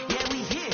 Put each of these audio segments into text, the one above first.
Yeah, we here.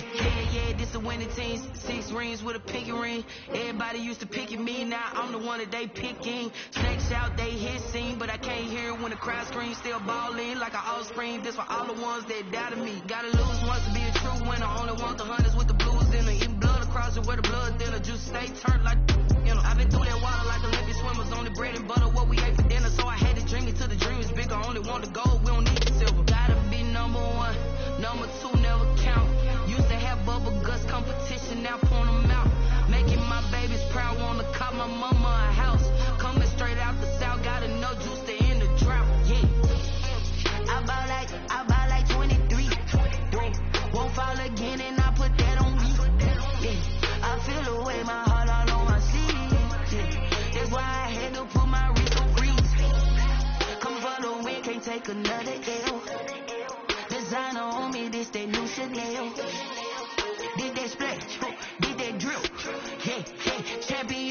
Yeah, this a winning team. 6 rings with a pinky ring. Everybody used to picking me, now I'm the one that they picking. Snakes out, they hissing, but I can't hear when the crowd screams. Still balling like an offspring. This for all the ones that doubted me. Gotta lose once to be a true winner. Only want the hunters with the blues in her. Even blood across it where the blood thinner. Juice stay turned like, you know. I've been through that water like Olympic swimmers. Only bread and butter, what we ate for dinner. So I had to dream it till the dream is bigger. Only want the gold, we don't need the silver. Gotta be number 1, number 2 never count. Used to have bubble guts competition, now point them out. Making my babies proud, wanna cop my mama a house. Coming straight out the south, got enough juice to end the drought. Yeah, I buy like 23. Won't fall again, and I put that on me. Yeah, I feel the way, my heart all on my sleeve. Yeah, that's why I had to put my wrist on freeze. Coming for the win, can't take another L. Designer on me, this that new Chanel. Did that splash, did that drill. Yeah, champion,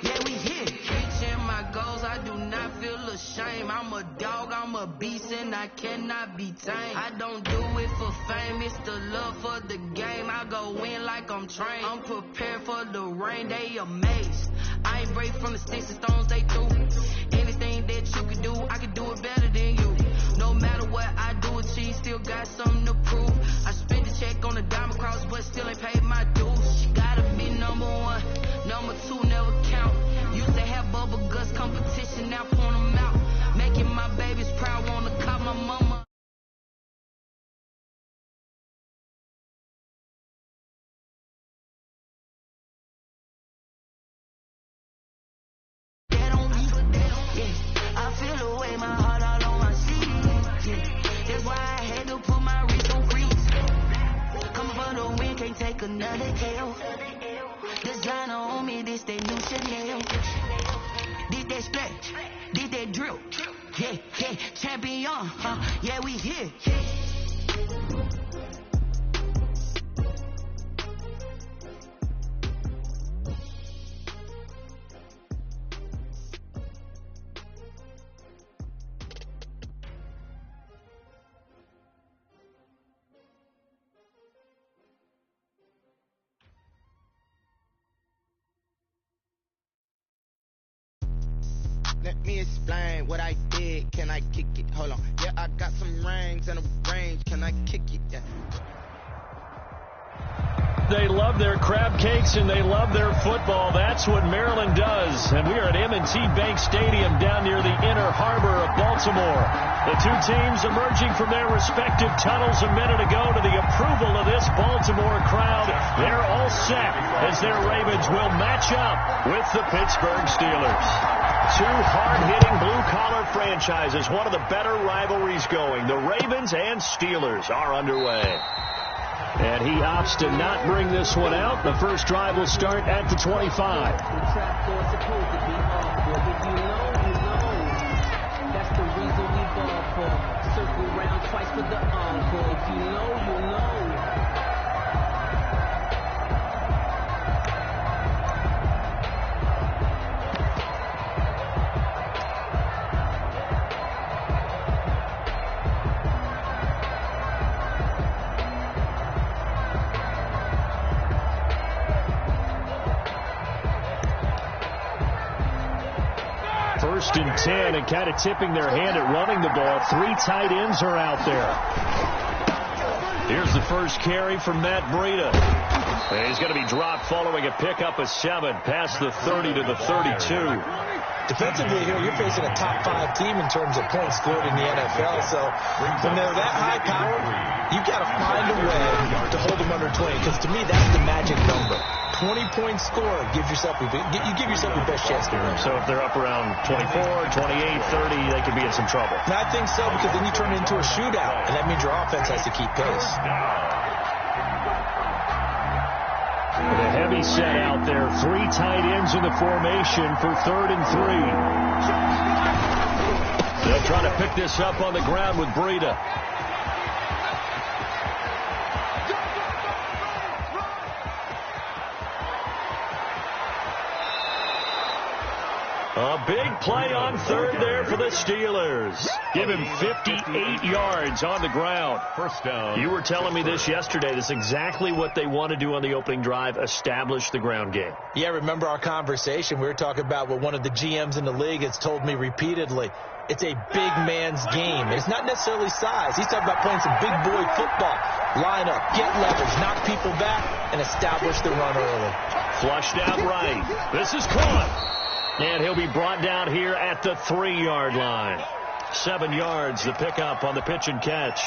yeah, we here. Reaching my goals, I do not feel ashamed. I'm a dog, I'm a beast, and I cannot be tamed. I don't do it for fame, it's the love for the game. I go in like I'm trained. I'm prepared for the rain, they amazed. I ain't break from the sticks and stones they threw. Anything that you can do, I can do it better than you. No matter what I do, achieve, still got something to prove. I spent the check on the diamond cross, but still ain't paid my dues. Gotta be number 1, number 2 never count. Used to have bubble guts competition, now point them out. Making my babies proud, wanna cop my mama. I feel the way, my heart all on my sleeve. Yeah, that's why I had to put my wrist on freeze. Coming for the win, can't take another L. Designer on me, this that new Chanel. Did that splash, did that drill. Yeah, champion, yeah, we here. Let me explain what I did. Can I kick it? Hold on. Yeah, I got some rings and a range. Can I kick it? Yeah. They love their crab cakes and they love their football. That's what Maryland does. And we are at M&T Bank Stadium down near the inner harbor of Baltimore. The two teams emerging from their respective tunnels a minute ago to the approval of this Baltimore crowd. They're all set as their Ravens will match up with the Pittsburgh Steelers. Two hard-hitting blue-collar franchises, one of the better rivalries going. The Ravens and Steelers are underway. And he opts to not bring this one out. The first drive will start at the 25. That's the reason we ball for. Circle round twice for the encore. If you know, you know. First and 10, and kind of tipping their hand at running the ball. 3 tight ends are out there. Here's the first carry from Matt Breida. And he's going to be dropped following a pickup of 7 past the 30 to the 32. Defensively here, you're facing a top 5 team in terms of points scored in the NFL. So when they're that high powered, you've got to find a way to hold them under 20. Because to me, that's the magic number. 20-point score gives yourself you give yourself your best chance to win. So if they're up around 24, 28, 30, they could be in some trouble. And I think so, because then you turn it into a shootout, and that means your offense has to keep pace. The heavy set out there. 3 tight ends in the formation for 3rd and 3. They'll try to pick this up on the ground with Breida. A big play on 3rd there for the Steelers. Give him 58 yards on the ground. First down. You were telling me this yesterday. That's exactly what they want to do on the opening drive, establish the ground game. Yeah, remember our conversation? We were talking about what one of the GMs in the league has told me repeatedly. It's a big man's game. It's not necessarily size. He's talking about playing some big boy football. Line up, get leverage, knock people back, and establish the run early. Flushed out right. This is caught. And he'll be brought down here at the 3-yard line. 7 yards, the pickup on the pitch and catch.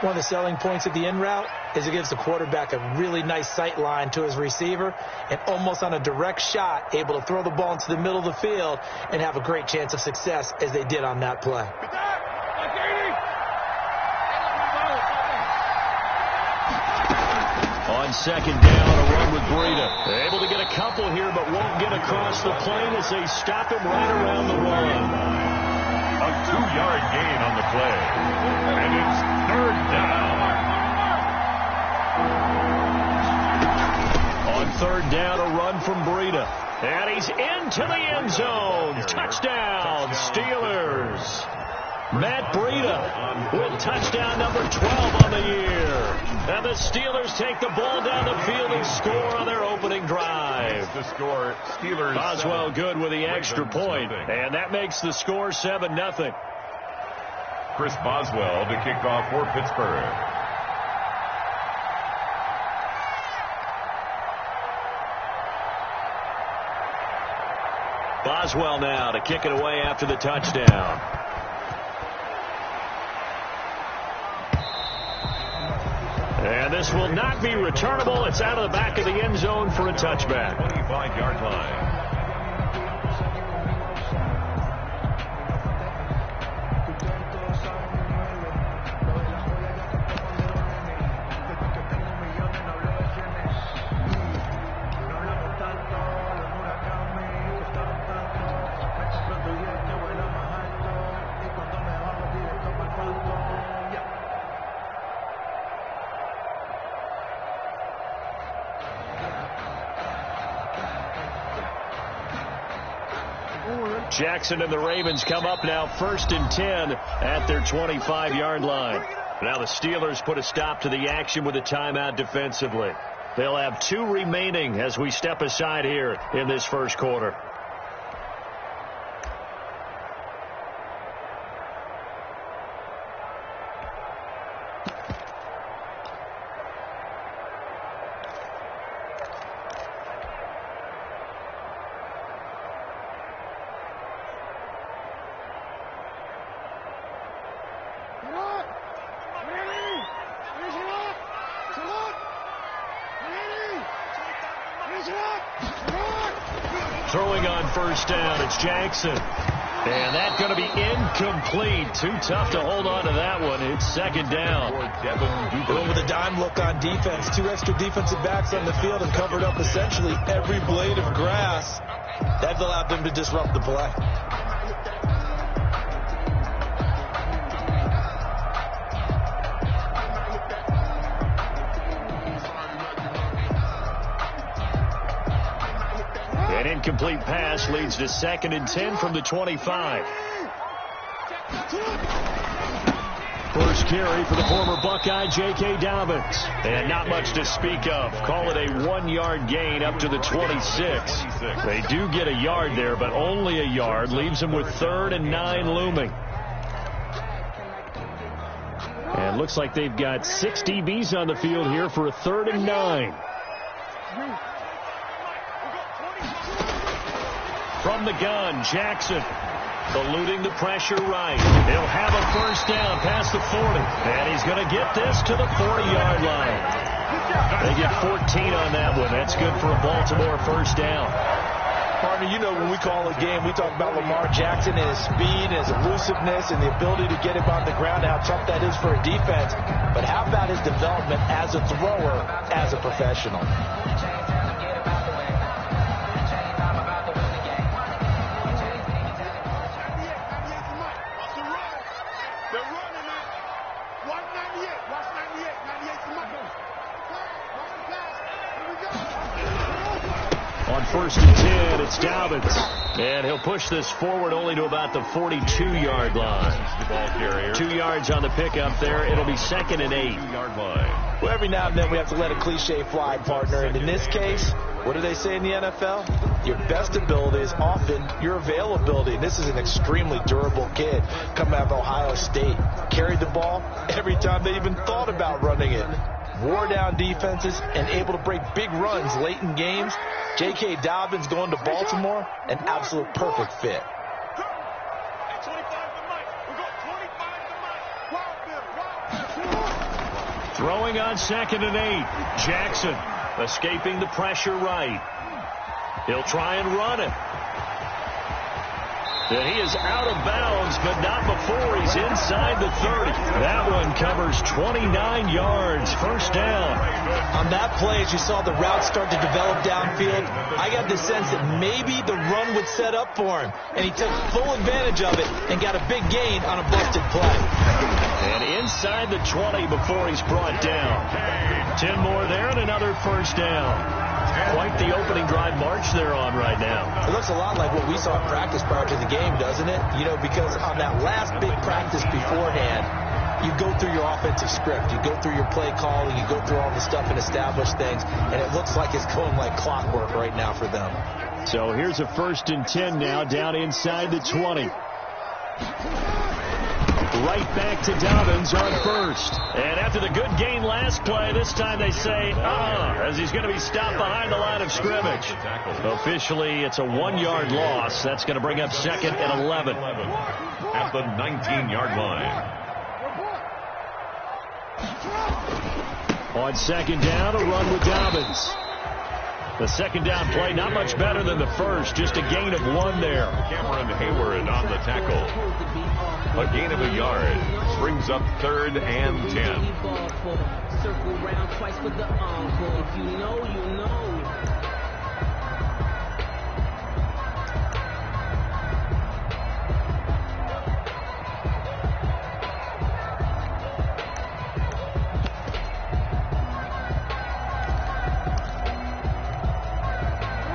One of the selling points of the in route is it gives the quarterback a really nice sight line to his receiver and almost on a direct shot able to throw the ball into the middle of the field and have a great chance of success as they did on that play. On second down, a run with Breida. Able to get a couple here, but won't get across the plane as they stop him right around the 1. A 2-yard gain on the play. And it's 3rd down. On 3rd down, a run from Breida. And he's into the end zone. Touchdown, Steelers. Matt Breida with touchdown number 12 on the year. And the Steelers take the ball down the field and score on their opening drive. The score, Steelers. Boswell good with the extra point. And that makes the score 7-0. Chris Boswell to kick off for Pittsburgh. Boswell now to kick it away after the touchdown. And this will not be returnable. It's out of the back of the end zone for a touchback. 25-yard line. Jackson and the Ravens come up now 1st and 10 at their 25-yard line. Now the Steelers put a stop to the action with a timeout defensively. They'll have 2 remaining as we step aside here in this first quarter. Throwing on first down, it's Jackson. And that's going to be incomplete. Too tough to hold on to that one. It's 2nd down. With a dime look on defense, 2 extra defensive backs on the field and covered up essentially every blade of grass. That allowed them to disrupt the play. An incomplete pass leads to 2nd and 10 from the 25. First carry for the former Buckeye, J.K. Dobbins. And not much to speak of. Call it a 1-yard gain up to the 26. They do get a yard there, but only a yard. Leaves them with 3rd and 9 looming. And looks like they've got 6 DBs on the field here for a 3rd and 9. From the gun, Jackson eluding the pressure right. He'll have a first down past the 40. And he's going to get this to the 40-yard line. They get 14 on that one. That's good for a Baltimore first down. Partner, you know when we call a game, we talk about Lamar Jackson and his speed, his elusiveness, and the ability to get him on the ground, how tough that is for a defense. But how about his development as a thrower, as a professional? 1st and 10. It's Dobbins. And he'll push this forward only to about the 42-yard line. 2 yards on the pickup there. It'll be 2nd and 8. Well, every now and then we have to let a cliche fly, partner. And in this case, what do they say in the NFL? Your best ability is often your availability. This is an extremely durable kid coming out of Ohio State. Carried the ball every time they even thought about running it. Wore down defenses and able to break big runs late in games. J.K. Dobbins going to Baltimore, an absolute perfect fit. Throwing on 2nd and 8. Jackson escaping the pressure right. He'll try and run it. And he is out of bounds, but not before he's inside the 30. That one covers 29 yards. 1st down. On that play, as you saw the route start to develop downfield, I got the sense that maybe the run would set up for him. And he took full advantage of it and got a big gain on a busted play. And inside the 20 before he's brought down. 10 more there and another 1st down. Quite the opening drive march they're on right now. It looks a lot like what we saw in practice prior to the game, doesn't it? You know, because on that last big practice beforehand, you go through your offensive script. You go through your play calling. You go through all the stuff and establish things. And it looks like it's going like clockwork right now for them. So here's a 1st and 10 now down inside the 20. Right back to Dobbins on 1st. And after the good gain last play, this time they say, as he's going to be stopped behind the line of scrimmage. Officially, it's a 1-yard loss. That's going to bring up 2nd and 11. At the 19-yard line. On 2nd down, a run with Dobbins. The 2nd down play, not much better than the first, just a gain of 1 there. Cameron Hayward on the tackle. A gain of 1 yard. Brings up 3rd and 10. Circle round twice for the encore. If you know, you know.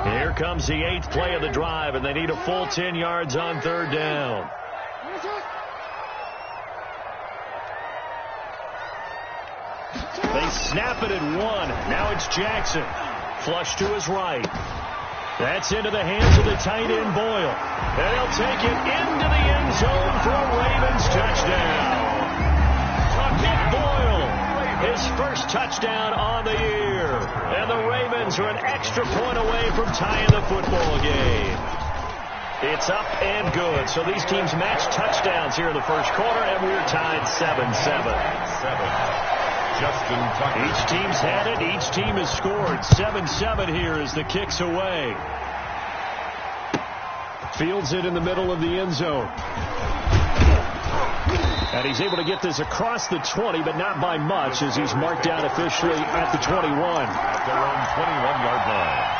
Here comes the 8th play of the drive, and they need a full 10 yards on 3rd down. They snap it at 1. Now it's Jackson. Flush to his right. That's into the hands of the tight end, Boyle. And he'll take it into the end zone for a Ravens touchdown. Nick Boyle, his first touchdown on the year. And the Ravens are an extra point away from tying the football game. It's up and good. So these teams match touchdowns here in the first quarter, and we're tied 7-7. Each team's had it. Each team has scored. 7-7 here as the kick's away. Fields it in the middle of the end zone. And he's able to get this across the 20, but not by much, as he's marked down officially at the 21. At their own 21-yard line.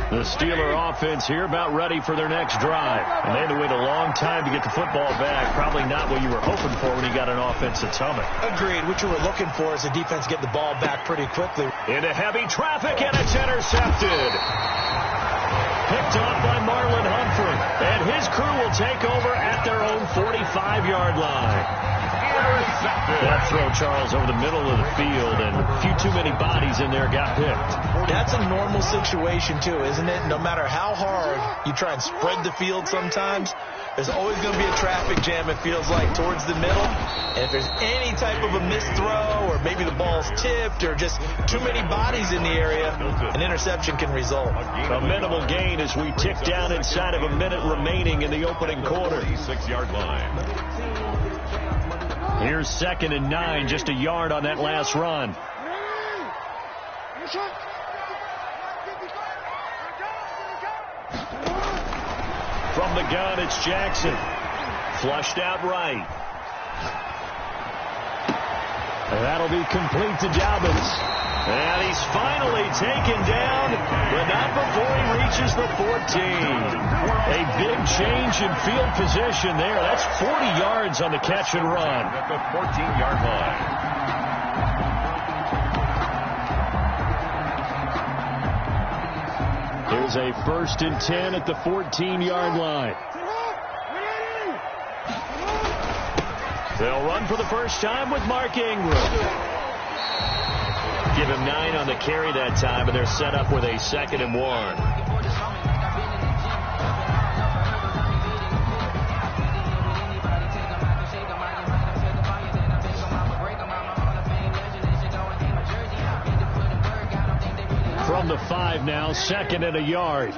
The Steeler offense here about ready for their next drive. And they had to wait a long time to get the football back. Probably not what you were hoping for when you got an offense that's humming. Agreed. What you were looking for is the defense get the ball back pretty quickly. Into heavy traffic, and it's intercepted. Picked off by Marlon Humphrey. And his crew will take over at their own 45-yard line. That throw, Charles, over the middle of the field, and a few too many bodies in there got picked. That's a normal situation, too, isn't it? No matter how hard you try and spread the field sometimes, there's always going to be a traffic jam, it feels like, towards the middle. And if there's any type of a missed throw, or maybe the ball's tipped, or just too many bodies in the area, an interception can result. A minimal gain as we tick down inside of a minute remaining in the opening quarter. 36-yard line. Here's 2nd and 9, just a yard on that last run. From the gun, it's Jackson. Flushed out right. And that'll be complete to Dobbins. And he's finally taken down, but not before he reaches the 14. A big change in field position there. That's 40 yards on the catch and run. At the 14-yard line. Here's a 1st and 10 at the 14-yard line. They'll run for the first time with Mark Ingram. Give him 9 on the carry that time, and they're set up with a 2nd and 1. From the 5 now, 2nd and a yard.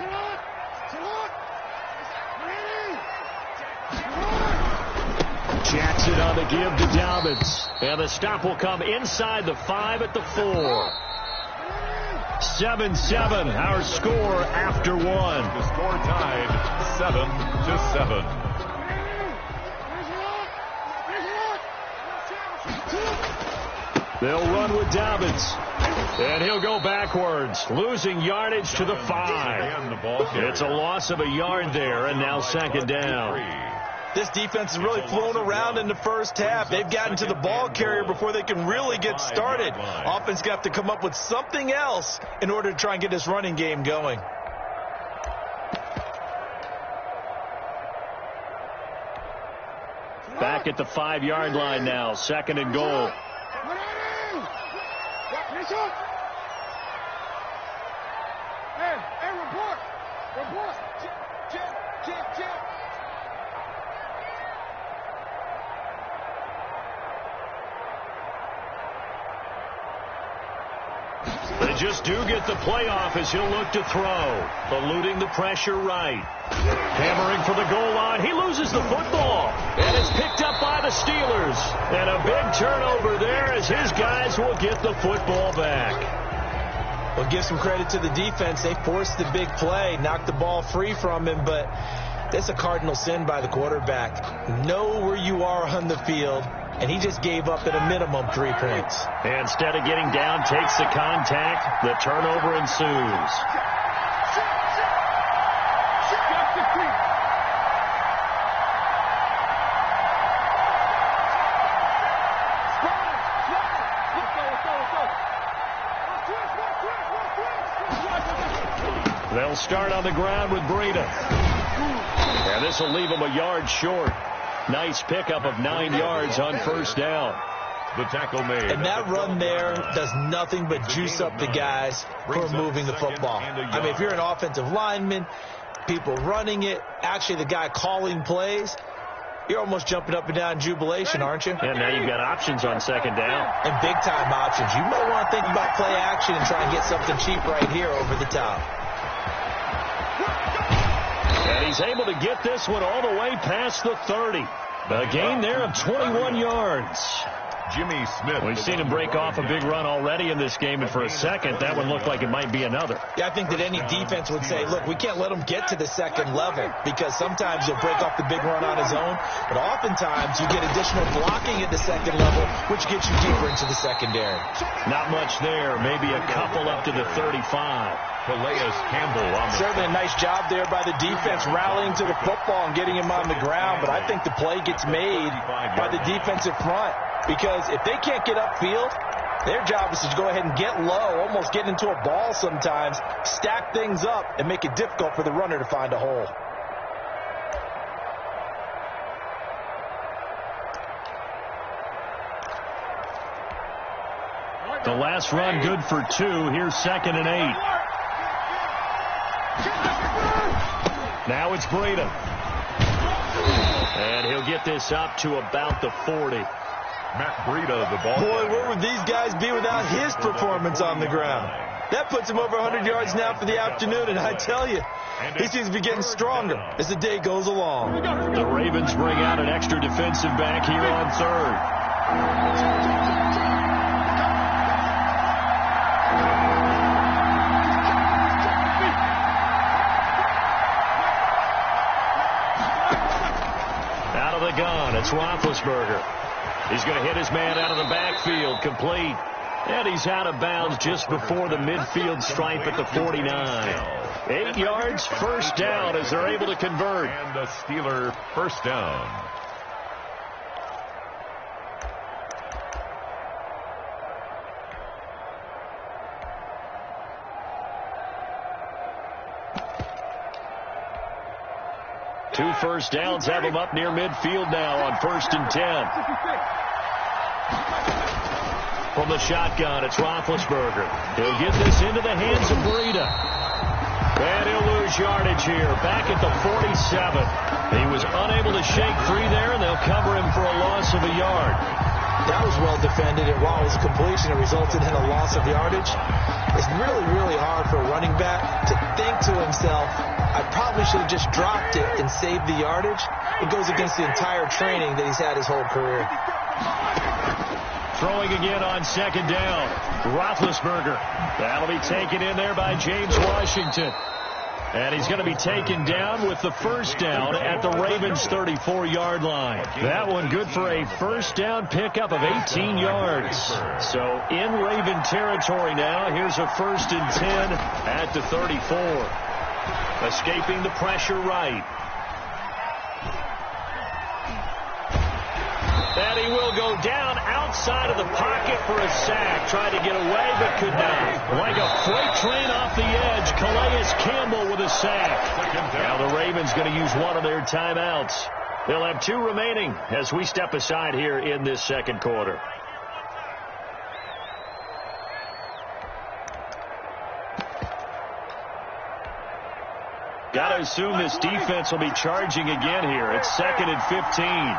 Jackson on the give to Dobbins. And the stop will come inside the 5 at the 4. 7-7, our score after 1. The score tied 7-7. They'll run with Dobbins. And he'll go backwards, losing yardage to the 5. It's a loss of a yard there, and now 2nd down. This defense has really flown around in the first half. They've gotten to the ball carrier before they can really get started. Offense got to come up with something else in order to try and get this running game going. Back at the 5-yard line now, 2nd and goal. They just do get the playoff as he'll look to throw. Eluding the pressure right. Hammering for the goal line. He loses the football. And it's picked up by the Steelers. And a big turnover there as his guys will get the football back. Well, give some credit to the defense. They forced the big play, knocked the ball free from him, but that's a cardinal sin by the quarterback. Know where you are on the field, and he just gave up at a minimum 3 points. And instead of getting down, takes the contact. The turnover ensues. They'll start on the ground with Breida. And this will leave them a yard short. Nice pickup of 9 yards on 1st down. The tackle made. And that run there does nothing but juice up the guys who are moving the football. I mean, if you're an offensive lineman, people running it, actually the guy calling plays, you're almost jumping up and down in jubilation, aren't you? And now you've got options on 2nd down. And big-time options. You might want to think about play action and try and get something cheap right here over the top. And he's able to get this one all the way past the 30. A gain there of 21 yards. Jimmy Smith. We've seen him break off a big run already in this game, and for a second, that one looked like it might be another. Yeah, I think that any defense would say, look, we can't let him get to the 2nd level because sometimes he'll break off the big run on his own, but oftentimes you get additional blocking at the 2nd level, which gets you deeper into the secondary. Not much there. Maybe a couple up to the 35. Calais Campbell on the Certainly a nice job there by the defense rallying to the football and getting him on the ground, but I think the play gets made by the defensive front because if they can't get upfield, their job is to go ahead and get low, almost get into a ball sometimes, stack things up, and make it difficult for the runner to find a hole. The last run good for 2. Here's 2nd and 8. Now it's Breida. And he'll get this up to about the 40. Matt Breida, the ball. Boy, where would these guys be without his performance on the ground? That puts him over 100 yards now for the afternoon, and I tell you, he seems to be getting stronger as the day goes along. The Ravens bring out an extra defensive back here on 3rd. Gun It's Roethlisberger. He's going to hit his man out of the backfield. Complete. And he's out of bounds just before the midfield stripe at the 49. 8 yards, first down as they're able to convert. And the Steeler first down. Two first downs have him up near midfield now on 1st and 10. From the shotgun, it's Roethlisberger. He'll get this into the hands of Breida. And he'll lose yardage here, back at the 47. He was unable to shake free there, and they'll cover him for a loss of a yard. That was well defended, and while it was a completion, it resulted in a loss of yardage. It's really, really hard for a running back to think to himself, I probably should have just dropped it and saved the yardage. It goes against the entire training that he's had his whole career. Throwing again on 2nd down. Roethlisberger. That'll be taken in there by James Washington. And he's going to be taken down with the first down at the Ravens' 34-yard line. That one good for a first down pickup of 18 yards. So in Raven territory now. Here's a 1st and 10 at the 34. Escaping the pressure right. And he will go down outside of the pocket for a sack. Tried to get away, but could not. Like a freight train off the edge, Calais Campbell with a sack. Now the Ravens going to use one of their timeouts. They'll have 2 remaining as we step aside here in this 2nd quarter. Got to assume this defense will be charging again here. It's 2nd and 15.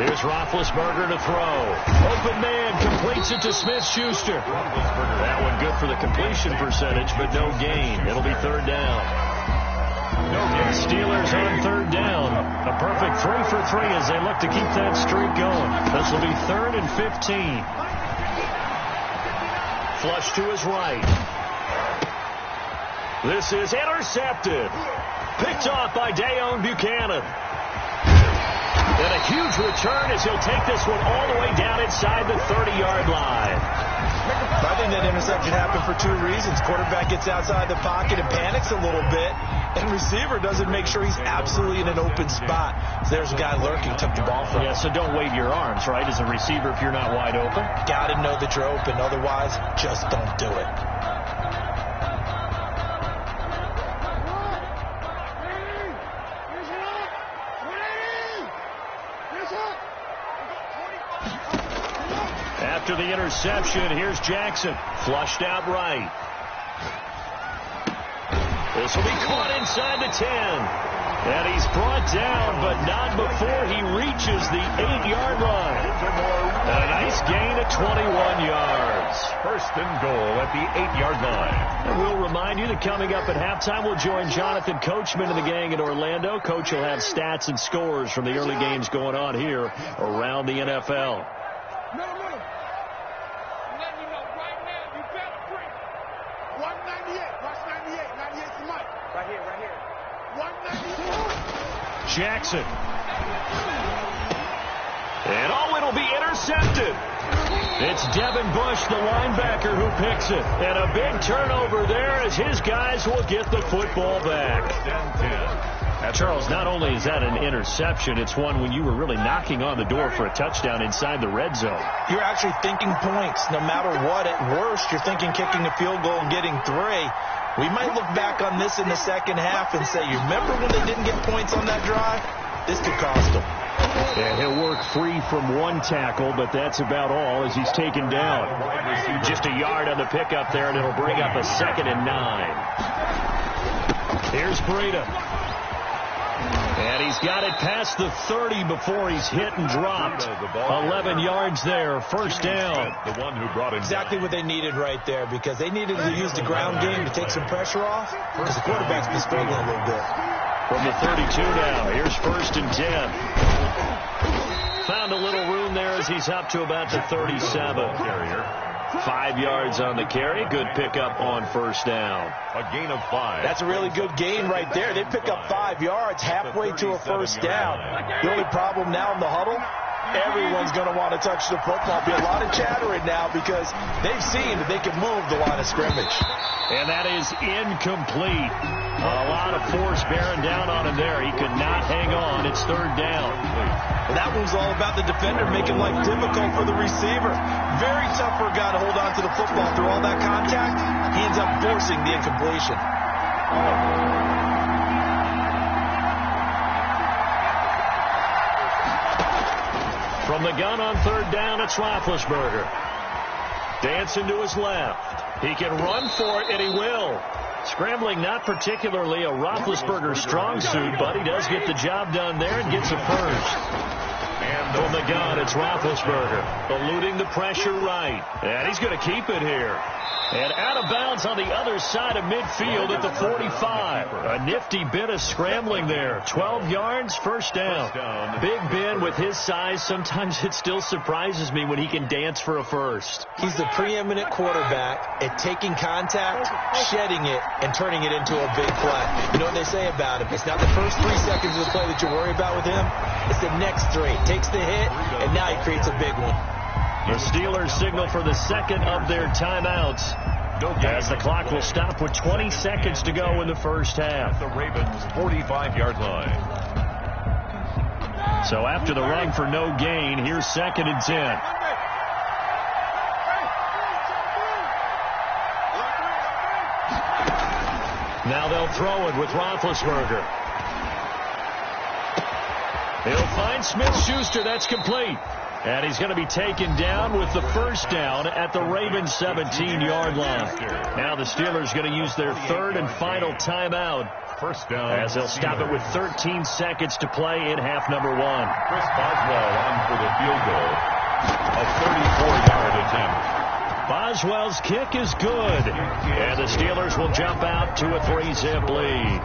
Here's Roethlisberger to throw. Open man completes it to Smith-Schuster. That one good for the completion percentage, but no gain. It'll be 3rd down. No gain. Steelers on 3rd down. A perfect 3 for 3 as they look to keep that streak going. This will be 3rd and 15. Flush to his right. This is intercepted. Picked off by Dayon Buchanan. And a huge return as he'll take this one all the way down inside the 30-yard line. I think that interception happened for 2 reasons. Quarterback gets outside the pocket and panics a little bit, and receiver doesn't make sure he's absolutely in an open spot. So there's a guy lurking, took the ball from him. Yeah, so don't wave your arms, right, as a receiver if you're not wide open. Got to know that you're open. Otherwise, just don't do it. After the interception, here's Jackson. Flushed out right. This will be caught inside the 10. And he's brought down, but not before he reaches the 8-yard line. And a nice gain of 21 yards. 1st and goal at the 8-yard line. And we'll remind you that coming up at halftime, we'll join Jonathan Coachman and the gang in Orlando. Coach will have stats and scores from the early games going on here around the NFL. Jackson. And it'll be intercepted. It's Devin Bush, the linebacker, who picks it. And a big turnover there as his guys will get the football back. Charles, not only is that an interception, it's one when you were really knocking on the door for a touchdown inside the red zone. You're actually thinking points. No matter what, at worst, you're thinking kicking a field goal and getting 3. We might look back on this in the second half and say, you remember when they didn't get points on that drive? This could cost them. And he'll work free from 1 tackle, but that's about all as he's taken down. Just a yard on the pickup there, and it'll bring up a 2nd and 9. Here's Breida. And he's got it past the 30 before he's hit and dropped. 11 yards there, first down. The one who brought him exactly what they needed right there, because they needed to use the ground game to take some pressure off, because the quarterback's been struggling a little bit. From the 32 now, here's 1st and 10. Found a little room there as he's up to about the 37. 5 yards on the carry. Good pickup on first down. A gain of 5. That's a really good gain right there. They pick up 5 yards halfway to a first down. The only problem now in the huddle, everyone's going to want to touch the football. Be a lot of chattering now because they've seen that they can move the line of scrimmage. And that is incomplete. A lot of force bearing down on him there. He could not hang on. It's third down. Well, that one's all about the defender making life difficult for the receiver. Very tough for a guy to hold on to the football through all that contact. He ends up forcing the incompletion. From the gun on third down, it's Roethlisberger. Dancing to his left. He can run for it, and he will. Scrambling, not particularly a Roethlisberger strong suit, but he does get the job done there and gets a first. And from the gun, it's Roethlisberger, eluding the pressure right. And he's going to keep it here. And out of bounds on the other side of midfield at the 45. A nifty bit of scrambling there. 12 yards, first down. Big Ben with his size, sometimes it still surprises me when he can dance for a first. He's the preeminent quarterback at taking contact, shedding it, and turning it into a big play. You know what they say about him? It's not the first 3 seconds of the play that you worry about with him. It's the next 3. Takes the hit, and now he creates a big one. The Steelers signal for the second of their timeouts as the clock will stop with 20 seconds to go in the first half. The Ravens' 45-yard line. So after the run for no gain, here's 2nd and 10. Now they'll throw it with Roethlisberger. He'll find Smith-Schuster. That's complete. And he's going to be taken down with the first down at the Ravens' 17-yard line. Now the Steelers going to use their third and final timeout. First down. As they'll stop it with 13 seconds to play in half number 1. Chris Boswell on for the field goal. A 34-yard attempt. Boswell's kick is good. And the Steelers will jump out to a 3-zip lead.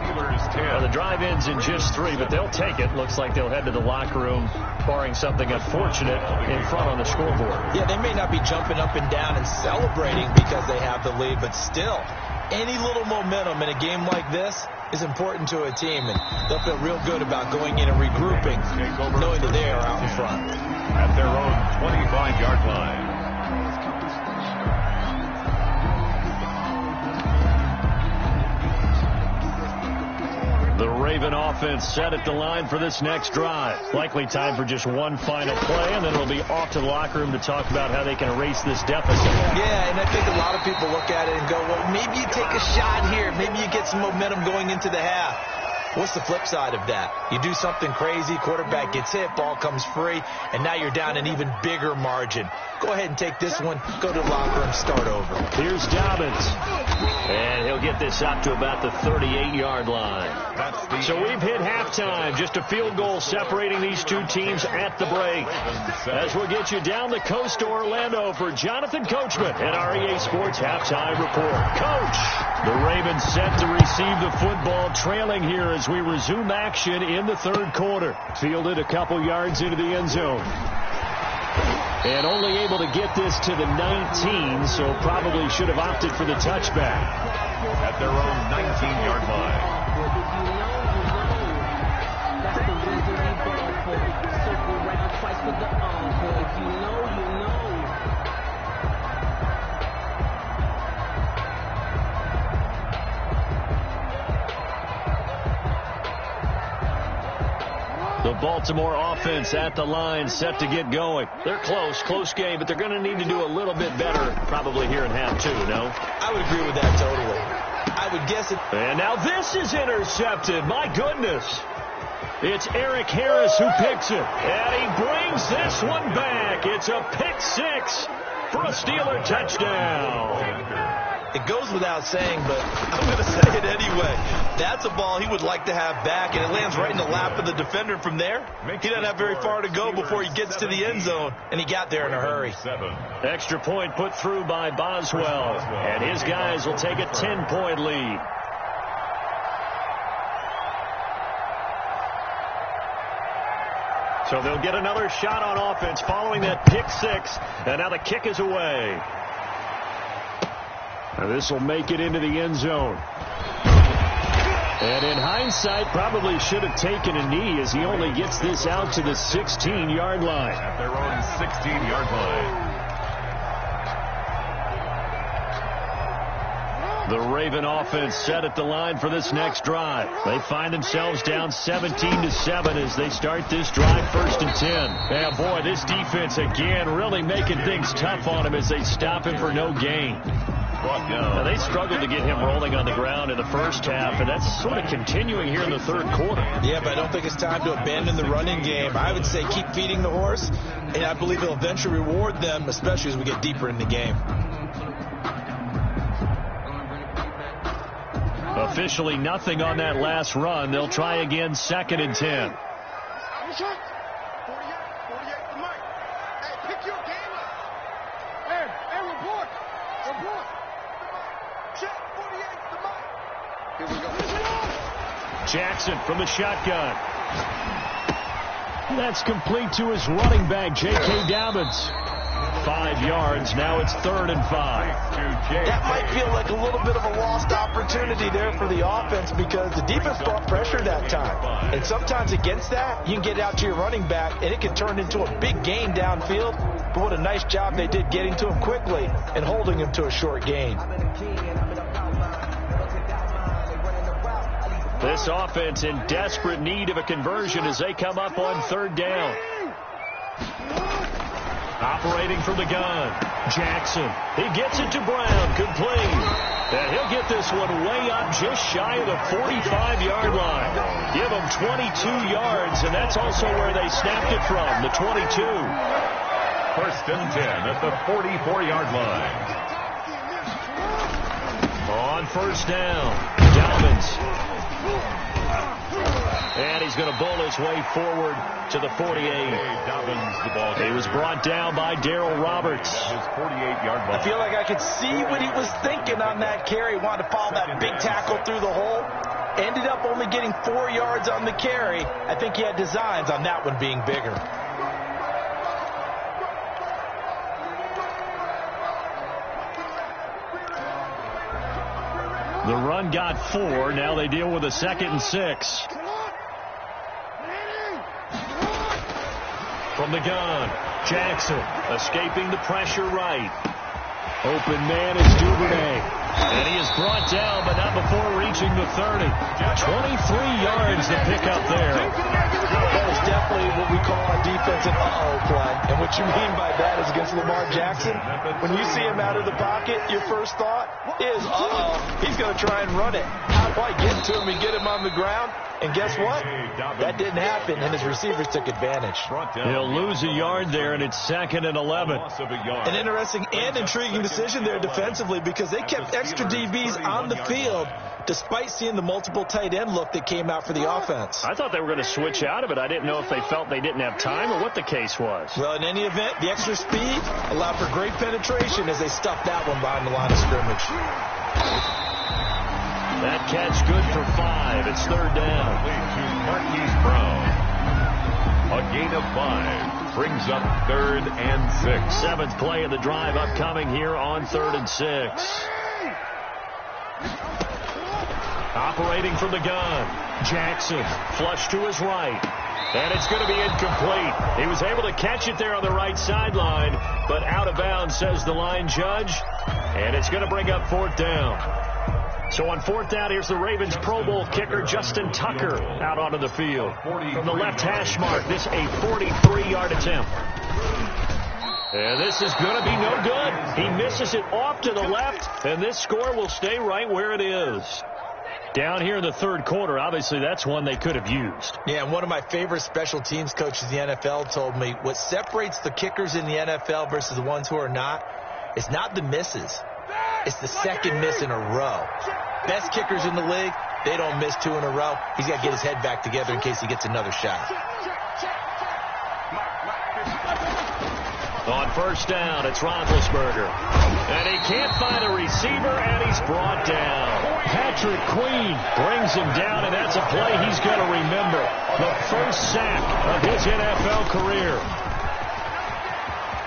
Well, the drive ends in just 3, but they'll take it. Looks like they'll head to the locker room, barring something unfortunate in front on the scoreboard. Yeah, they may not be jumping up and down and celebrating because they have the lead, but still, any little momentum in a game like this is important to a team, and they'll feel real good about going in and regrouping, knowing that they are out in front. At their own 25-yard line. The Raven offense set at the line for this next drive. Likely time for just one final play, and then it'll be off to the locker room to talk about how they can erase this deficit. Yeah, and I think a lot of people look at it and go, well, maybe you take a shot here. Maybe you get some momentum going into the half. What's the flip side of that? You do something crazy, quarterback gets hit, ball comes free, and now you're down an even bigger margin. Go ahead and take this one, go to the locker room, start over. Here's Dobbins. And he'll get this up to about the 38-yard line. So we've hit halftime. Just a field goal separating these two teams at the break. As we'll get you down the coast to Orlando for Jonathan Coachman at our EA Sports Halftime Report. Coach! The Ravens set to receive the football, trailing here as we resume action in the third quarter. Fielded a couple yards into the end zone. And only able to get this to the 19, so probably should have opted for the touchback. At their own 19-yard line. That's the reason we ball for. Circle round twice for the encore. If you know, you know. The Baltimore offense at the line, set to get going. They're close game, but they're going to need to do a little bit better probably here in half 2, no? I would agree with that totally. I would guess it. And now this is intercepted. My goodness. It's Eric Harris who picks it. And he brings this one back. It's a pick 6 for a Steeler touchdown. It goes without saying, but I'm going to say it anyway. That's a ball he would like to have back, and it lands right in the lap of the defender from there. He doesn't have very far to go before he gets to the end zone, and he got there in a hurry. Extra point put through by Boswell, and his guys will take a 10-point lead. So they'll get another shot on offense following that pick 6, and now the kick is away. And this will make it into the end zone. And in hindsight, probably should have taken a knee as he only gets this out to the 16-yard line. At their own 16-yard line. The Raven offense set at the line for this next drive. They find themselves down 17-7 as they start this drive 1st and 10. Yeah, boy, this defense again really making things tough on him as they stop him for no gain. Now, they struggled to get him rolling on the ground in the first half, and that's sort of continuing here in the third quarter. Yeah, but I don't think it's time to abandon the running game. I would say keep feeding the horse, and I believe it'll eventually reward them, especially as we get deeper in the game. Officially nothing on that last run. They'll try again 2nd and 10. Jackson from the shotgun. That's complete to his running back, J.K. Dobbins. 5 yards. Now it's 3rd and 5. That might feel like a little bit of a lost opportunity there for the offense because the defense brought pressure that time. And sometimes against that, you can get out to your running back, and it can turn into a big gain downfield. But what a nice job they did getting to him quickly and holding him to a short gain. This offense in desperate need of a conversion as they come up on 3rd down. Operating from the gun, Jackson. He gets it to Brown, complete. And he'll get this one way up just shy of the 45-yard line. Give him 22 yards, and that's also where they snapped it from, the 22. 1st and 10 at the 44-yard line. On 1st down, Dobbins. And he's going to bowl his way forward to the 48. He was brought down by Darryl Roberts. His 48-yard line. I feel like I could see what he was thinking on that carry. He wanted to follow that big tackle through the hole. Ended up only getting 4 yards on the carry. I think he had designs on that one being bigger. The run got 4. Now they deal with a 2nd and 6. From the gun, Jackson escaping the pressure right. Open man is Duvernay. And he is brought down, but not before reaching the 30. 23 yards to pick up there. That is definitely what we call on defense an uh-oh play. And what you mean by that is against Lamar Jackson. When you see him out of the pocket, your first thought is, uh-oh, he's going to try and run it. How do I get to him and get him on the ground? And guess what? That didn't happen, and his receivers took advantage. He'll lose a yard there, and it's 2nd and 11. An interesting and intriguing decision there defensively because they kept extra DBs on the field despite seeing the multiple tight end look that came out for the offense. I thought they were going to switch out of it. I didn't know if they felt they didn't have time or what the case was. Well, in any event, the extra speed allowed for great penetration as they stuffed that one behind the line of scrimmage. That catch good for 5. It's 3rd down. To Marquise Brown. A gain of 5 brings up 3rd and 6. 7th play of the drive upcoming here on 3rd and 6. Operating from the gun, Jackson flush to his right. And it's going to be incomplete. He was able to catch it there on the right sideline, but out of bounds, says the line judge. And it's going to bring up 4th down. So on 4th down, here's the Ravens Pro Bowl kicker, Justin Tucker, out onto the field. From the left hash mark, this a 43-yard attempt. And this is going to be no good. He misses it off to the left, and this score will stay right where it is. Down here in the 3rd quarter, obviously that's one they could have used. Yeah, and one of my favorite special teams coaches in the NFL told me what separates the kickers in the NFL versus the ones who are not is not the misses. It's the 2nd miss in a row. Best kickers in the league, they don't miss 2 in a row. He's got to get his head back together in case he gets another shot. On 1st down, it's Roethlisberger. And he can't find a receiver, and he's brought down. Patrick Queen brings him down, and that's a play he's going to remember. The first sack of his NFL career.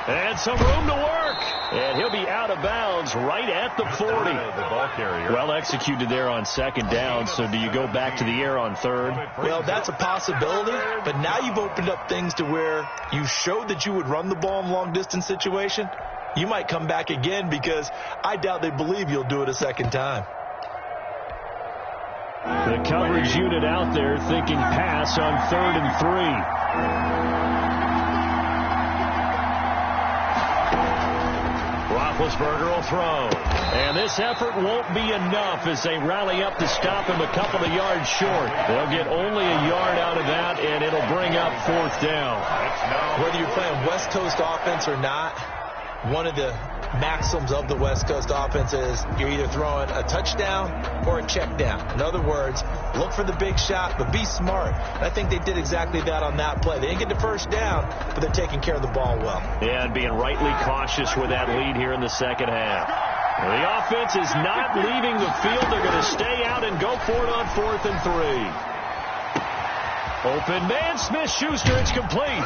And some room to work. And he'll be out of bounds right at the 40. The ball carrier. Well executed there on second down. So do you go back to the air on third? Well, that's a possibility. But now you've opened up things to where you showed that you would run the ball in long-distance situation. You might come back again because I doubt they believe you'll do it a second time. The coverage unit out there thinking pass on 3rd and 3. Roethlisberger will throw. And this effort won't be enough as they rally up to stop him a couple of yards short. They'll get only a yard out of that, and it'll bring up 4th down. Whether you're playing West Coast offense or not, one of the maxims of the West Coast offense is you're either throwing a touchdown or a check down. In other words, look for the big shot, but be smart. And I think they did exactly that on that play. They didn't get the first down, but they're taking care of the ball well. Yeah, and being rightly cautious with that lead here in the second half. The offense is not leaving the field. They're going to stay out and go for it on 4th and 3. Open man, Smith-Schuster, it's complete.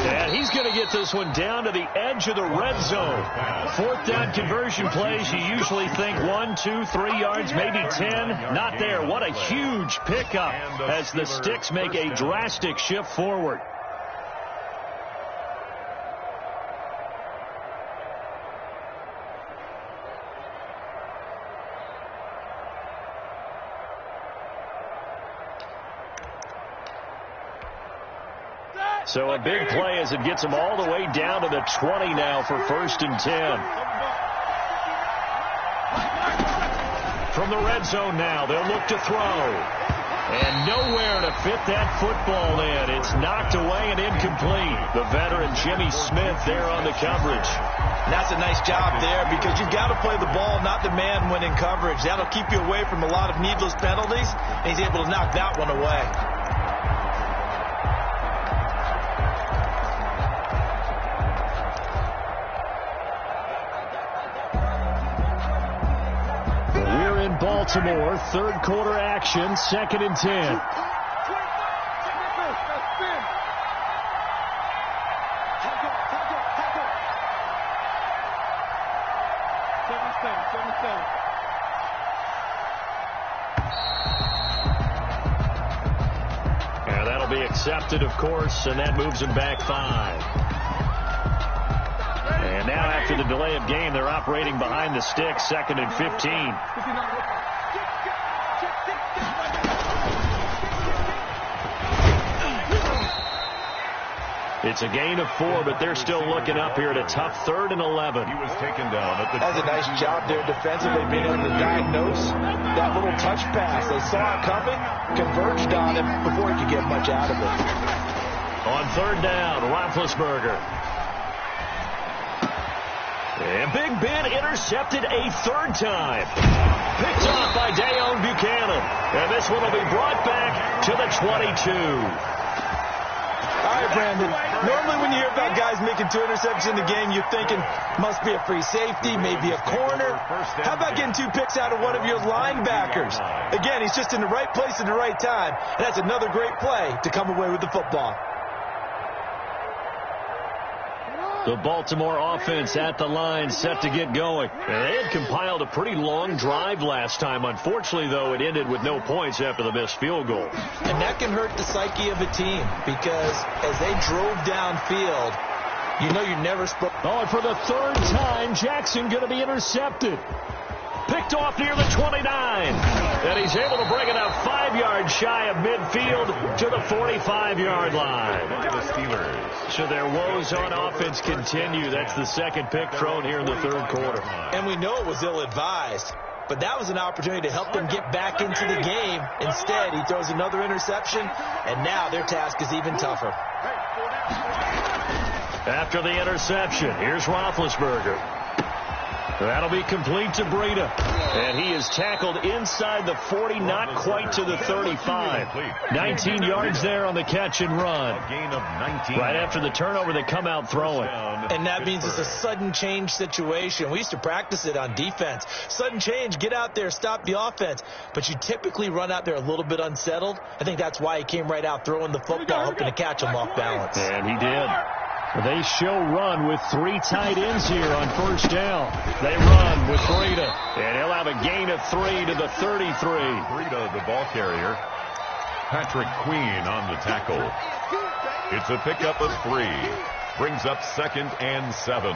And he's going to get this one down to the edge of the red zone. 4th down conversion plays, you usually think 1, 2, 3 yards, maybe 10. Not there. What a huge pickup as the Sticks make a drastic shift forward. So a big play as it gets them all the way down to the 20 now for 1st and 10. From the red zone now, they'll look to throw. And nowhere to fit that football in. It's knocked away and incomplete. The veteran Jimmy Smith there on the coverage. And that's a nice job there because you've got to play the ball, not the man when in coverage. That'll keep you away from a lot of needless penalties, and he's able to knock that one away. Baltimore, 3rd quarter action, 2nd and 10. And that'll be accepted, of course, and that moves them back 5. And now after the delay of game, they're operating behind the sticks, 2nd and 15. It's a gain of 4, but they're still looking up here at a tough 3rd and 11. He was taken down at the. That's a nice job there defensively, being able to diagnose that little touch pass. They saw it coming, converged on him before he could get much out of it. On 3rd down, Roethlisberger. And Big Ben intercepted a 3rd time. Picked off by Dayon Buchanan. And this one will be brought back to the 22. All right, Brandon. Normally when you hear about guys making 2 interceptions in the game, you're thinking must be a free safety, maybe a corner. How about getting 2 picks out of one of your linebackers? Again, he's just in the right place at the right time. And that's another great play to come away with the football. The Baltimore offense at the line, set to get going. They had compiled a pretty long drive last time. Unfortunately, though, it ended with no points after the missed field goal. And that can hurt the psyche of a team because as they drove downfield, you know you're never supposed. Oh, and for the 3rd time, Jackson going to be intercepted. Picked off near the 29. And he's able to bring it up 5 yards shy of midfield to the 45-yard line. The Steelers. So their woes on offense continue. That's the 2nd pick thrown here in the 3rd quarter. And we know it was ill-advised. But that was an opportunity to help them get back into the game. Instead, he throws another interception, and now their task is even tougher. After the interception, here's Roethlisberger. That'll be complete to Breida. And he is tackled inside the 40, not quite to the 35. 19 yards there on the catch and run. A gain of 19. Right after the turnover, they come out throwing. And that means it's a sudden change situation. We used to practice it on defense. Sudden change, get out there, stop the offense. But you typically run out there a little bit unsettled. I think that's why he came right out throwing the football, hoping to catch him off balance. And he did. They show run with 3 tight ends here on first down. They run with Breida, and he'll have a gain of 3 to the 33. Breida, the ball carrier. Patrick Queen on the tackle. It's a pickup of 3. Brings up 2nd and 7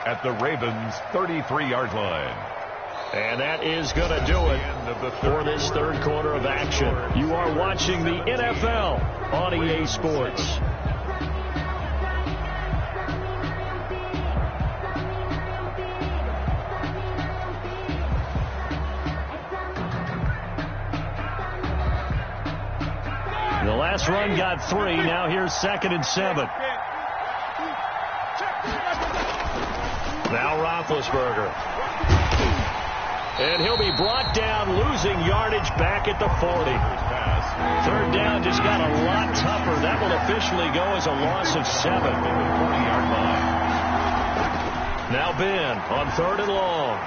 at the Ravens' 33-yard line. And that is going to do it for this third quarter of action. You are watching the NFL on EA Sports. The last run got 3. Now here's 2nd and 7. Now Roethlisberger. And he'll be brought down, losing yardage back at the 40. Third down just got a lot tougher. That will officially go as a loss of 7. 40-yard line. Now Ben on 3rd and long.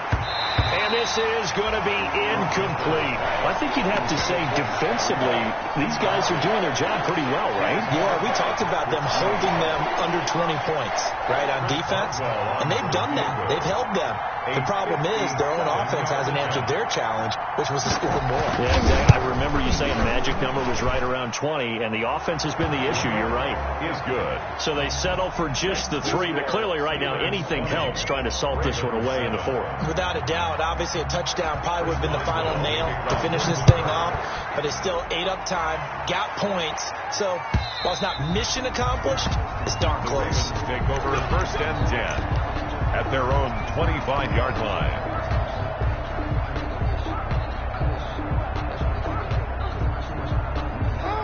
And this is going to be incomplete. I think you'd have to say defensively, these guys are doing their job pretty well, right? Yeah, we talked about them holding them under 20 points, right, on defense. And they've done that. They've held them. The problem is their own offense hasn't answered their challenge, which was to score more. Yeah, exactly. I remember you saying the magic number was right around 20, and the offense has been the issue. You're right. Is good. So they settle for just the 3, but clearly right now anything helps trying to salt this one away in the 4th. Without a doubt, obviously a touchdown probably would have been the final nail to finish this thing off, but it's still ate up time, got points. So while it's not mission accomplished, it's darn close. Take over 1st and 10 at their own 25-yard line.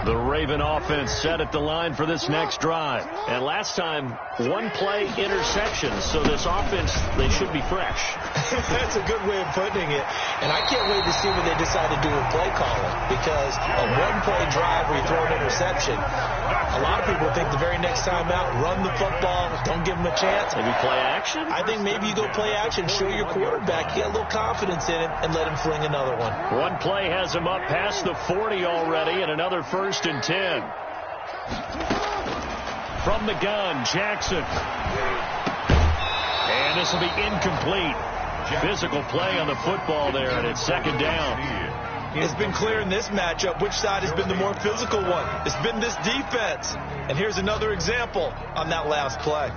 The Raven offense set at the line for this next drive. And last time, 1-play interceptions. So this offense, they should be fresh. That's a good way of putting it. And I can't wait to see what they decide to do with play calling. Because a 1-play drive where you throw an interception, a lot of people think the very next time out, run the football, don't give them a chance. Maybe play action? I think maybe you go play action, show your quarterback, get a little confidence in it, and let him fling another one. 1 play has him up past the 40 already, and another 1st and 10. From the gun, Jackson. And this will be incomplete. Physical play on the football there, and it's 2nd down. It's been clear in this matchup which side has been the more physical one. It's been this defense. And here's another example on that last play.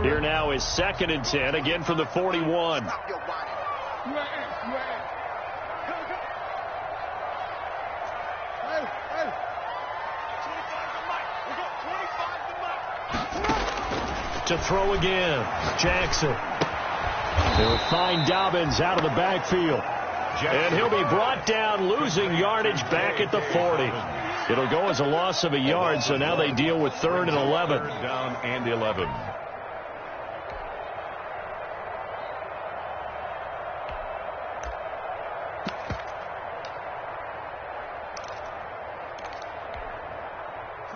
Here now is 2nd and 10, again from the 41. To throw again, Jackson. They'll find Dobbins out of the backfield. And he'll be brought down, losing yardage back at the 40. It'll go as a loss of a yard, so now they deal with 3rd and 11. 3rd down and 11.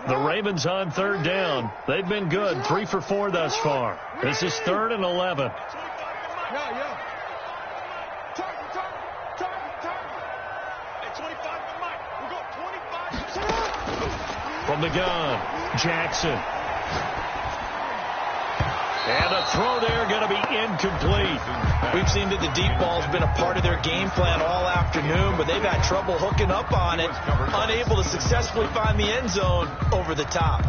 The Ravens on 3rd down. They've been good, 3 for 4 thus far. This is 3rd and 11. From the gun, Jackson. And a throw there going to be incomplete. We've seen that the deep ball's been a part of their game plan all afternoon, but they've had trouble hooking up on it, unable to successfully find the end zone over the top.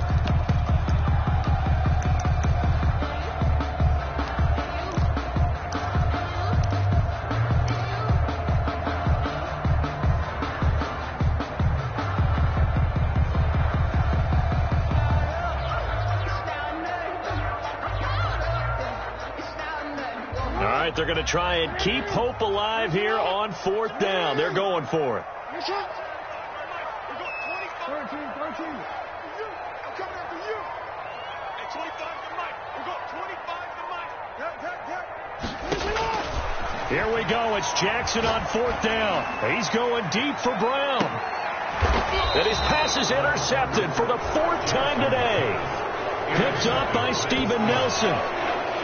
They're going to try and keep hope alive here on 4th down. They're going for it. Here we go. It's Jackson on 4th down. He's going deep for Brown. And his pass is intercepted for the 4th time today. Picked up by Steven Nelson.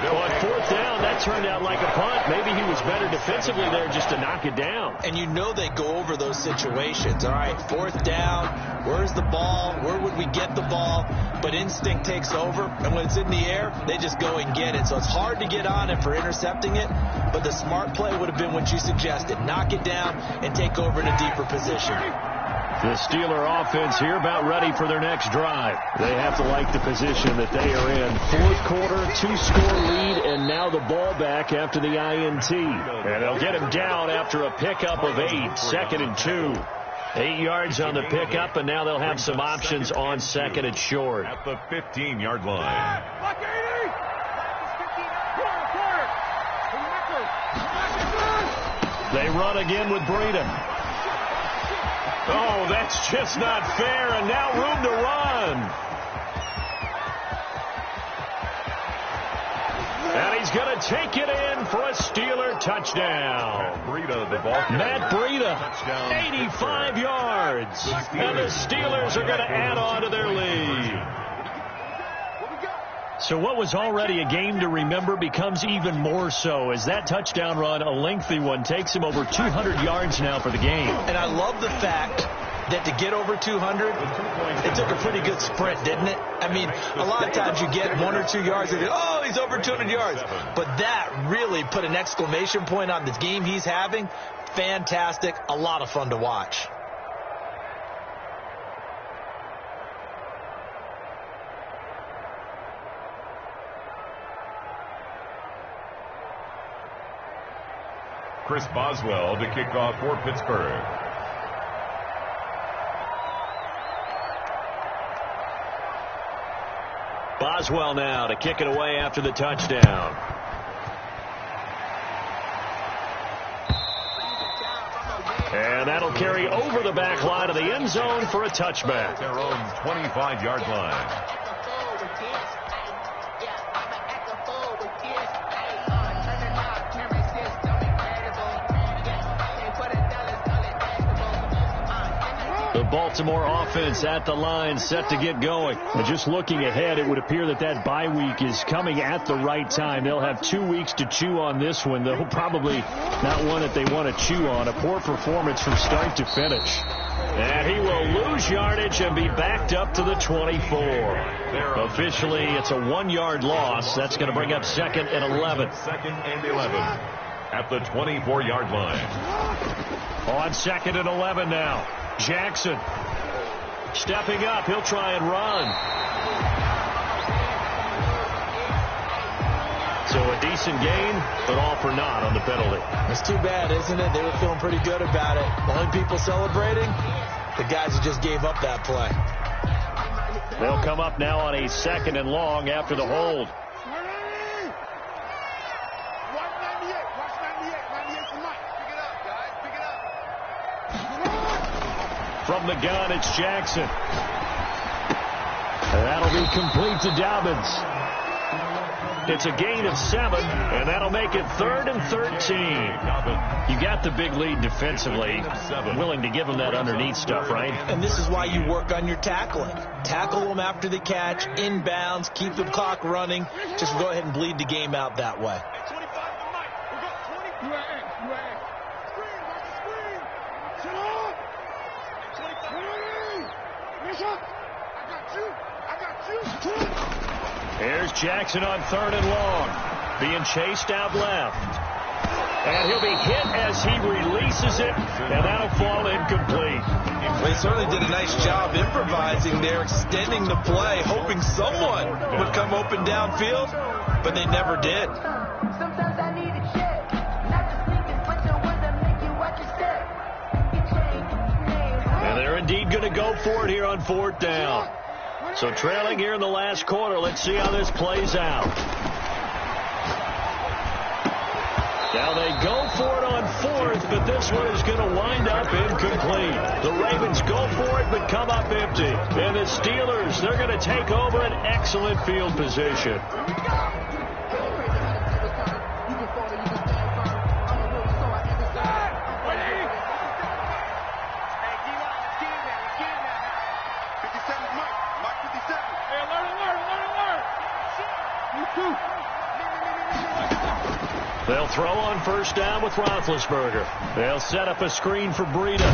Well, on fourth down, that turned out like a punt. Maybe he was better defensively there just to knock it down. And you know they go over those situations. All right, fourth down, where's the ball? Where would we get the ball? But instinct takes over, and when it's in the air, they just go and get it. So it's hard to get on it for intercepting it, but the smart play would have been what you suggested. Knock it down and take over in a deeper position. The Steeler offense here about ready for their next drive. They have to like the position that they are in. Fourth quarter, 2-score lead, and now the ball back after the INT. And they'll get him down after a pickup of 8, 2nd and 2. 8 yards on the pickup, and now they'll have some options on 2nd and short. At the 15-yard line. They run again with Breida. Oh, that's just not fair, and now room to run. And he's going to take it in for a Steeler touchdown. Matt Breida, 85 yards. And the Steelers are going to add on to their lead. So what was already a game to remember becomes even more so as that touchdown run, a lengthy one, takes him over 200 yards now for the game. And I love the fact that to get over 200, it took a pretty good sprint, didn't it? I mean, a lot of times you get 1 or 2 yards and oh, he's over 200 yards. But that really put an exclamation point on the game he's having. Fantastic. A lot of fun to watch. Chris Boswell to kick off for Pittsburgh. Boswell now to kick it away after the touchdown. And that'll carry over the back line of the end zone for a touchback. Their own 25-yard line. Baltimore offense at the line, set to get going. And just looking ahead, it would appear that that bye week is coming at the right time. They'll have 2 weeks to chew on this one, though probably not one that they want to chew on. A poor performance from start to finish. And he will lose yardage and be backed up to the 24. Officially, it's a 1-yard loss. That's going to bring up 2nd and 11. 2nd and 11 at the 24-yard line. On 2nd and 11 now. Jackson stepping up. He'll try and run. So a decent gain, but all for naught on the penalty. It's too bad, isn't it? They were feeling pretty good about it. The only people celebrating, the guys who just gave up that play. They'll come up now on a 2nd and long after the hold. From the gun, it's Jackson. And that'll be complete to Dobbins. It's a gain of 7, and that'll make it 3rd and 13. You got the big lead defensively. Willing to give them that underneath stuff, right? And this is why you work on your tackling. Tackle them after the catch, inbounds, keep the clock running. Just go ahead and bleed the game out that way. Here's Jackson on 3rd and long. Being chased out left. And he'll be hit as he releases it, and that'll fall incomplete. They certainly did a nice job improvising there, extending the play, hoping someone would come open downfield, but they never did. And they're indeed going to go for it here on 4th down. So trailing here in the last quarter. Let's see how this plays out. Now they go for it on 4th, but this one is going to wind up incomplete. The Ravens go for it, but come up empty. And the Steelers, they're going to take over an excellent field position. They'll throw on first down with Roethlisberger. They'll set up a screen for Breida.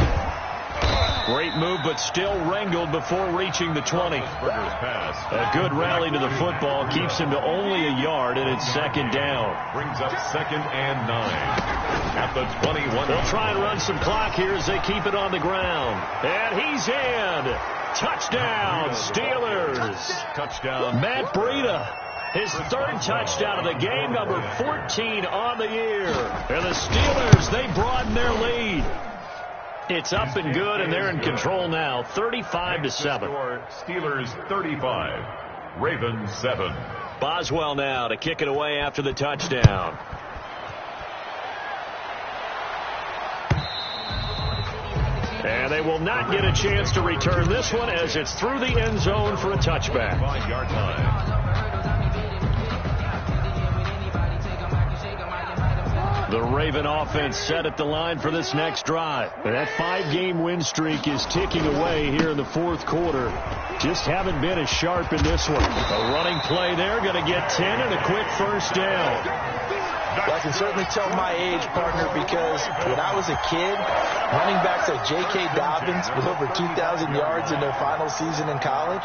Great move, but still wrangled before reaching the 20. A good rally to the football keeps him to only a yard, and it's second down. Brings up 2nd and 9 at the 21. They'll try and run some clock here as they keep it on the ground. And he's in. Touchdown, Steelers. Touchdown. Matt Breida. His 3rd touchdown of the game, number 14 on the year. And the Steelers, they broaden their lead. It's up and good, and they're in control now, 35-7. Steelers 35, Ravens 7. Boswell now to kick it away after the touchdown. And they will not get a chance to return this one as it's through the end zone for a touchback. 5-yard line. The Raven offense set at the line for this next drive. That 5-game win streak is ticking away here in the 4th quarter. Just haven't been as sharp in this one. A running play there, going to get 10 and a quick first down. Well, I can certainly tell my age, partner, because when I was a kid, running backs like J.K. Dobbins with over 2,000 yards in their final season in college,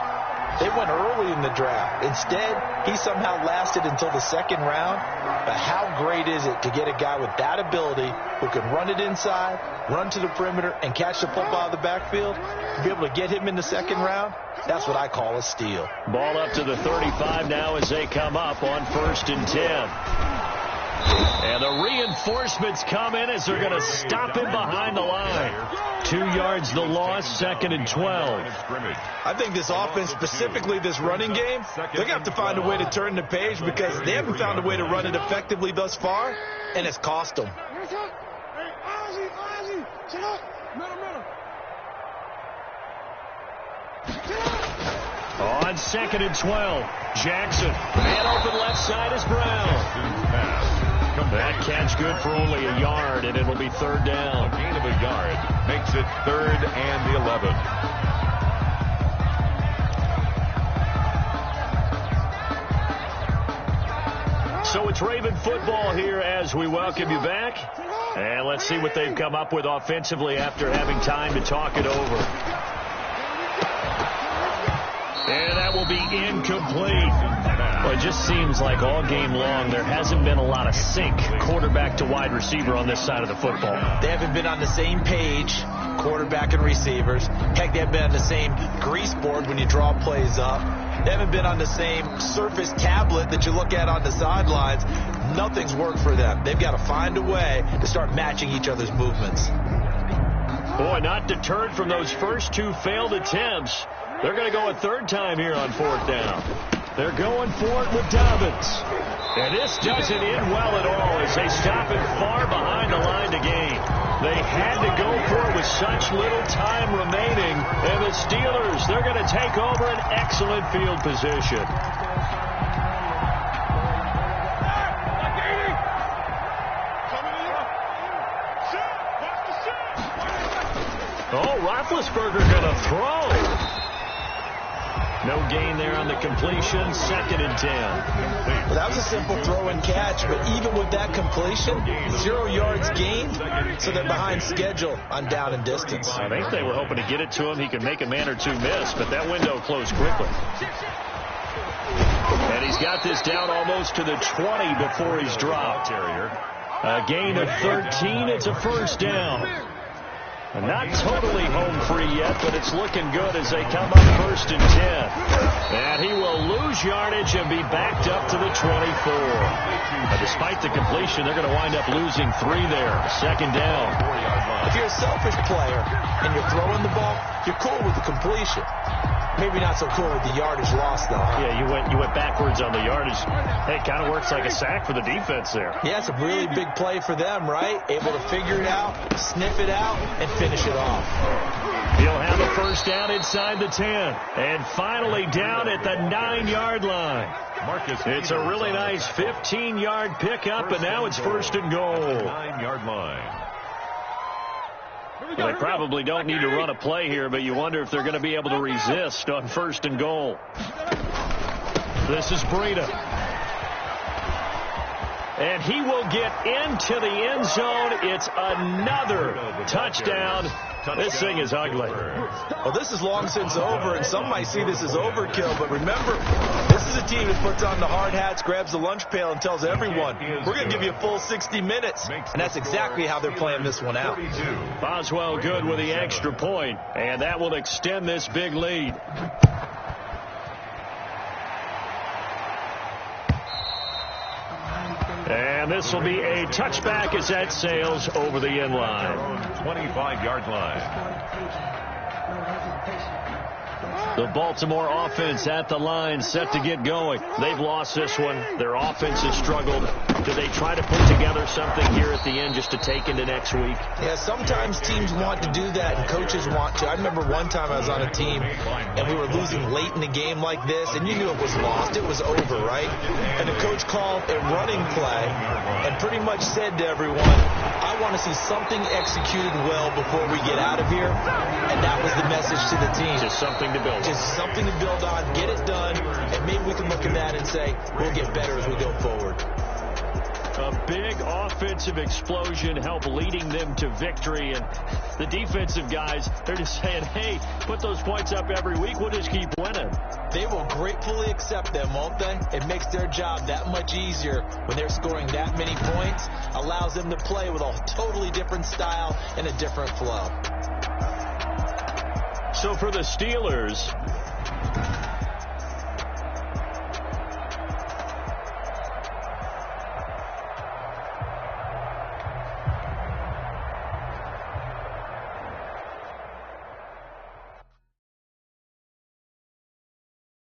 they went early in the draft. Instead, he somehow lasted until the 2nd round. But how great is it to get a guy with that ability who can run it inside, run to the perimeter, and catch the football out of the backfield? To be able to get him in the 2nd round, that's what I call a steal. Ball up to the 35 now as they come up on 1st and 10. And the reinforcements come in as they're going to stop him behind the line. 2 yards the loss, 2nd and 12. I think this offense, specifically this running game, they're going to have to find a way to turn the page because they haven't found a way to run it effectively thus far, and it's cost them. On 2nd and 12, Jackson. Man open left side is Brown. That catch good for only a yard, and it'll be 3rd down. A gain of a yard makes it 3rd and 11. So it's Raven football here as we welcome you back. And let's see what they've come up with offensively after having time to talk it over. And that will be incomplete. Well, it just seems like all game long there hasn't been a lot of sync quarterback to wide receiver on this side of the football. They haven't been on the same page, quarterback and receivers. Heck, they haven't been on the same grease board when you draw plays up. They haven't been on the same Surface tablet that you look at on the sidelines. Nothing's worked for them. They've got to find a way to start matching each other's movements. Boy, not deterred from those first 2 failed attempts. They're going to go a 3rd time here on 4th down. They're going for it with Dobbins. And this doesn't end well at all as they stop him far behind the line to gain. They had to go for it with such little time remaining. And the Steelers, they're going to take over an excellent field position. Oh, Roethlisberger going to throw. No gain there on the completion, 2nd and 10. Well, that was a simple throw and catch, but even with that completion, 0 yards gained, so they're behind schedule on down and distance. I think they were hoping to get it to him. He could make a man or two miss, but that window closed quickly. And he's got this down almost to the 20 before he's dropped. A gain of 13. It's a 1st down. Not totally home free yet, but it's looking good as they come up 1st and 10. And he will lose yardage and be backed up to the 24. But despite the completion, they're going to wind up losing 3 there. 2nd down. If you're a selfish player and you're throwing the ball, you're cool with the completion. Maybe not so cool with the yardage loss, though. Huh? Yeah, you went backwards on the yardage. Hey, it kind of works like a sack for the defense there. Yeah, it's a really big play for them, right? Able to figure it out, sniff it out, and finish it off. He'll have a 1st down inside the 10. And finally down at the 9-yard line. It's a really nice 15-yard pickup, and now it's 1st and goal. 9-yard line. Well, they probably don't need to run a play here, but you wonder if they're going to be able to resist on 1st and goal. This is Breida. And he will get into the end zone. It's another touchdown. This thing is ugly. Well, this is long since over, and some might see this as overkill. But remember, this is a team that puts on the hard hats, grabs the lunch pail, and tells everyone, we're going to give you a full 60 minutes. And that's exactly how they're playing this one out. Boswell good with the extra point, and that will extend this big lead. And this will be a touchback as that sails over the end line. 25-yard line. The Baltimore offense at the line, set to get going. They've lost this one. Their offense has struggled. Do they try to put together something here at the end just to take into next week? Yeah, sometimes teams want to do that, and coaches want to. I remember one time I was on a team, and we were losing late in the game like this, and you knew it was lost. It was over, right? And the coach called a running play and pretty much said to everyone, I want to see something executed well before we get out of here. And that was the message to the team. Just something to build on. Just something to build on, get it done, and maybe we can look at that and say, we'll get better as we go forward. A big offensive explosion helped leading them to victory. And the defensive guys, they're just saying, hey, put those points up every week. We'll just keep winning. They will gratefully accept them, won't they? It makes their job that much easier when they're scoring that many points. Allows them to play with a totally different style and a different flow. So for the Steelers,